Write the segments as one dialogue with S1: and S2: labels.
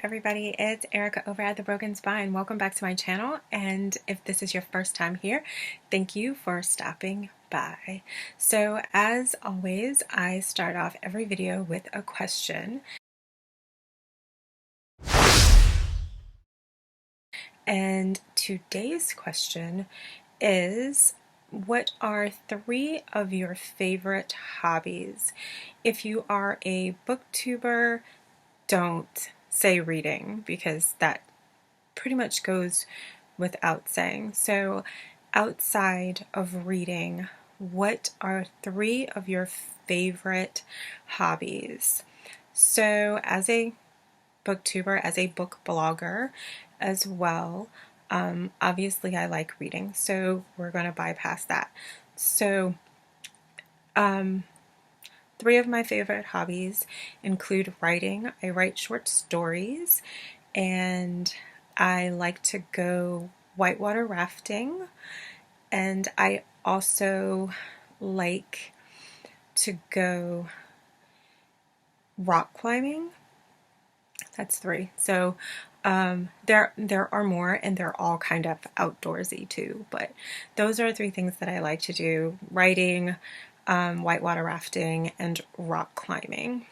S1: everybody, it's Erica over at The Broken Spine. Welcome back to my channel, and if this is your first time here, thank you for stopping by. So as always, I start off every video with a question. And today's question is, what are 3 of your favorite hobbies? If you are a booktuber, don't say reading because that pretty much goes without saying. So outside of reading, what are 3 of your favorite hobbies? So as a booktuber, as a book blogger as well, obviously I like reading, so we're going to bypass that. So 3 of my favorite hobbies include writing. I write short stories, and I like to go whitewater rafting, and I also like to go rock climbing. That's 3. So there are more, and they're all kind of outdoorsy too, but those are 3 things that I like to do: writing, whitewater rafting, and rock climbing.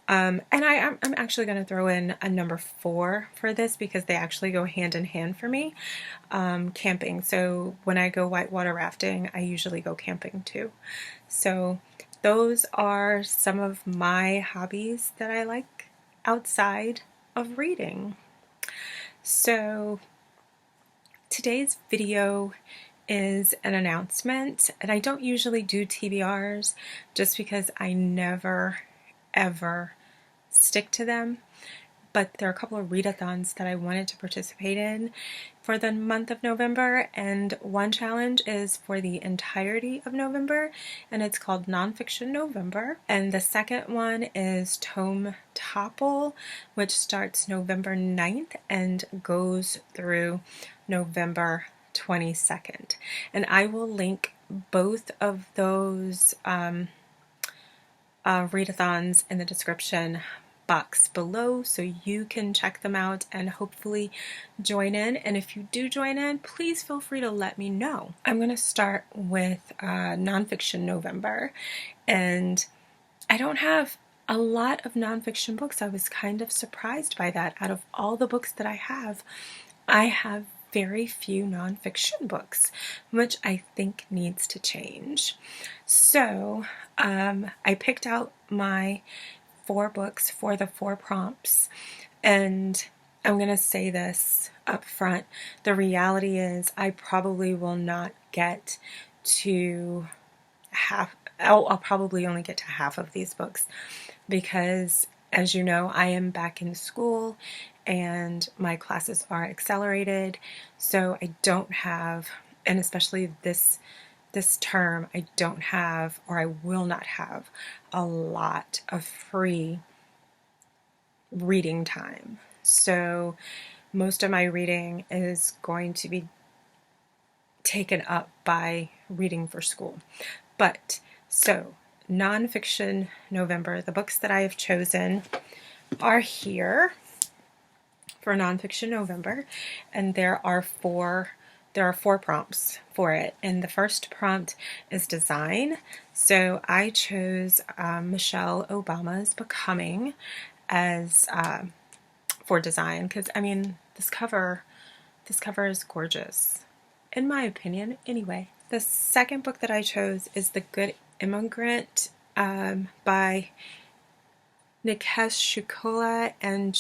S1: And I'm actually going to throw in a number 4 for this because they actually go hand in hand for me. Camping. So when I go whitewater rafting, I usually go camping too. So those are some of my hobbies that I like outside of reading. So today's video is an announcement, and I don't usually do TBRs just because I never ever stick to them, but there are a couple of readathons that I wanted to participate in for the month of November, and one challenge is for the entirety of November, and it's called Nonfiction November, and the second one is Tome Topple, which starts November 9th and goes through November 22nd, and I will link both of those readathons in the description box below so you can check them out and hopefully join in. And if you do join in, please feel free to let me know. I'm going to start with Nonfiction November, and I don't have a lot of nonfiction books. I was kind of surprised by that. Out of all the books that I have very few nonfiction books, which I think needs to change. So I picked out my 4 books for the 4 prompts, and I'm going to say this up front. The reality is I probably will not get to half. I'll probably only get to half of these books because, as you know, I am back in school and my classes are accelerated, so I don't have, and especially this term, I don't have, or I will not have, a lot of free reading time. So most of my reading is going to be taken up by reading for school. But so Nonfiction November, the books that I have chosen are here for Nonfiction November, and there are 4 prompts for it, and the first prompt is design. So I chose Michelle Obama's Becoming as for design because, I mean, this cover is gorgeous, in my opinion anyway. The second book that I chose is The Good Immigrant by Nikesh Shukola and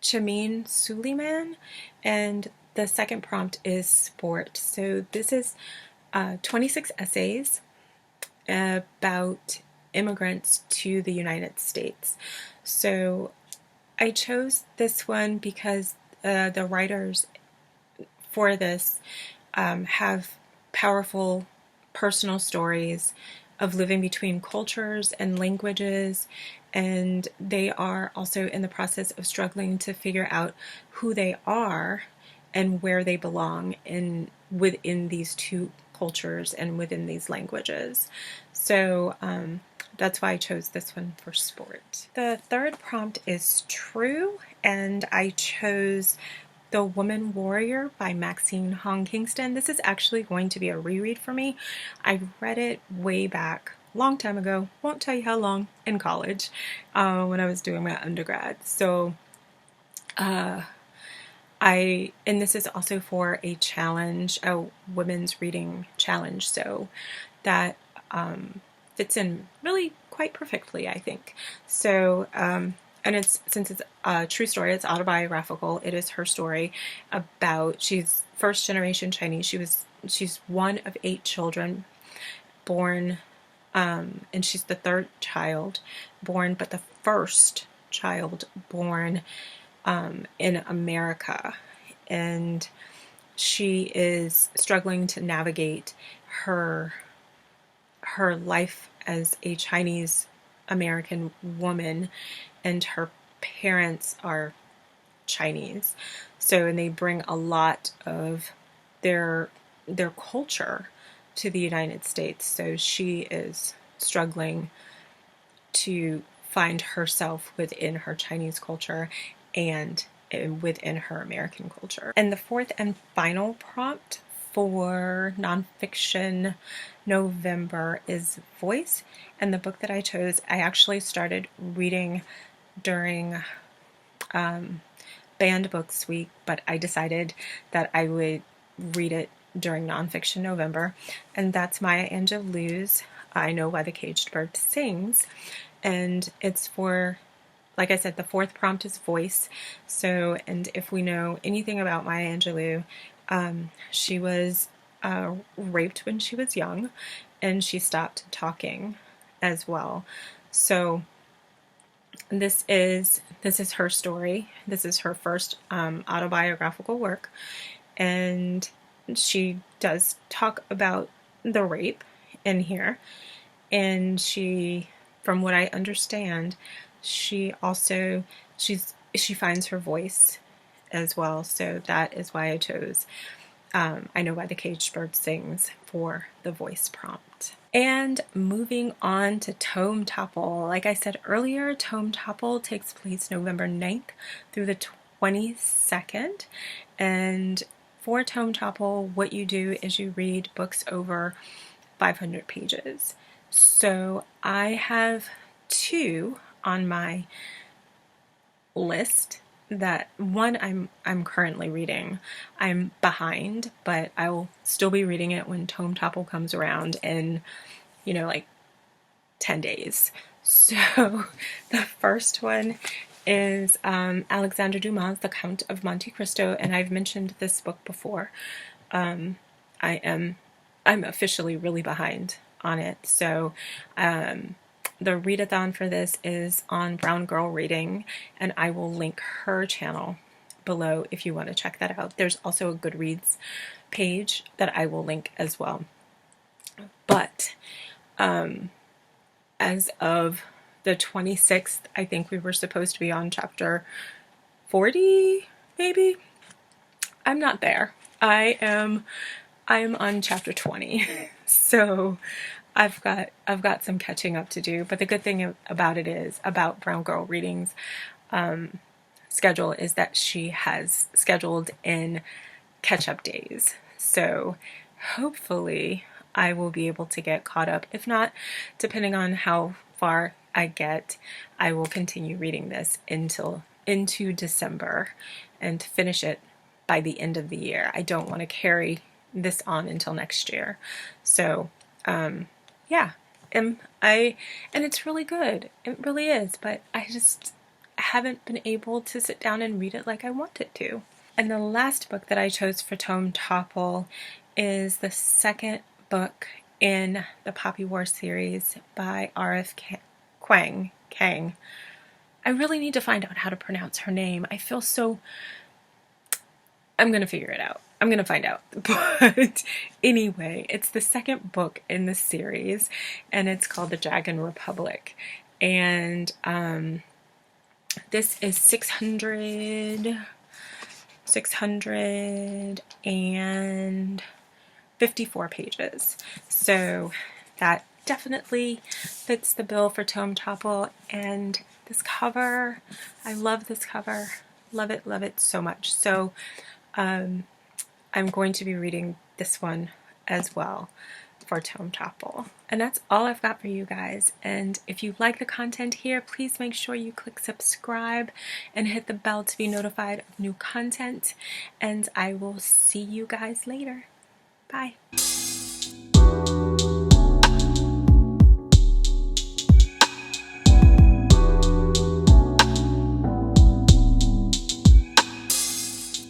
S1: Chamin Suleiman, and the second prompt is sport. So this is 26 essays about immigrants to the United States. So I chose this one because the writers for this have powerful personal stories of living between cultures and languages, and they are also in the process of struggling to figure out who they are and where they belong within these 2 cultures and within these languages. So that's why I chose this one for sport. The third prompt is true, and I chose The Woman Warrior by Maxine Kingston. This is actually going to be a reread for me. I read it way back, long time ago, won't tell you how long, in college, when I was doing my undergrad. So and this is also for a challenge, a women's reading challenge, so that fits in really quite perfectly, I think. So, and since it's a true story, it's autobiographical. It is her story about, she's first generation Chinese. She's one of 8 children born, and she's the third child born, but the first child born in America, and she is struggling to navigate her life as a Chinese American woman, and her parents are Chinese, so, and they bring a lot of their culture to the United States, so she is struggling to find herself within her Chinese culture and within her American culture. And the fourth and final prompt for Nonfiction November is voice. And the book that I chose, I actually started reading during Banned Books Week, but I decided that I would read it during Nonfiction November. And that's Maya Angelou's I Know Why the Caged Bird Sings. And it's for, like I said, the fourth prompt is voice. So, and if we know anything about Maya Angelou, she was raped when she was young, and she stopped talking as well. So this is her story. This is her first autobiographical work, and she does talk about the rape in here, and she, from what I understand, she also, she finds her voice as well. So that is why I chose I Know Why the Caged Bird Sings for the voice prompt. And moving on to Tome Topple. Like I said earlier, Tome Topple takes place November 9th through the 22nd. And for Tome Topple, what you do is you read books over 500 pages. So I have 2 on my list. That one I'm currently reading. I'm behind, but I will still be reading it when Tome Topple comes around in, like 10 days. So the first one is Alexandre Dumas, The Count of Monte Cristo, and I've mentioned this book before. I'm officially really behind on it. So the readathon for this is on Brown Girl Reading, and I will link her channel below if you want to check that out. There's also a Goodreads page that I will link as well. But as of the 26th, I think we were supposed to be on chapter 40, maybe? I'm not there. I'm on chapter 20. So I've got some catching up to do, but the good thing about it is, about Brown Girl Reading's schedule, is that she has scheduled in catch-up days. So hopefully I will be able to get caught up. If not, depending on how far I get, I will continue reading this into December and finish it by the end of the year. I don't want to carry this on until next year. So yeah, and it's really good. It really is, but I just haven't been able to sit down and read it like I wanted to. And the last book that I chose for Tome Topple is the second book in the Poppy War series by R.F. Kuang. I really need to find out how to pronounce her name. I feel so... I'm going to figure it out. I'm going to find out. But anyway, it's the second book in the series, and it's called The Dragon Republic. And this is 654 pages. So that definitely fits the bill for Tome Topple. And this cover, I love this cover. Love it so much. So I'm going to be reading this one as well for Tome Topple. And that's all I've got for you guys. And if you like the content here, please make sure you click subscribe and hit the bell to be notified of new content. And I will see you guys later. Bye.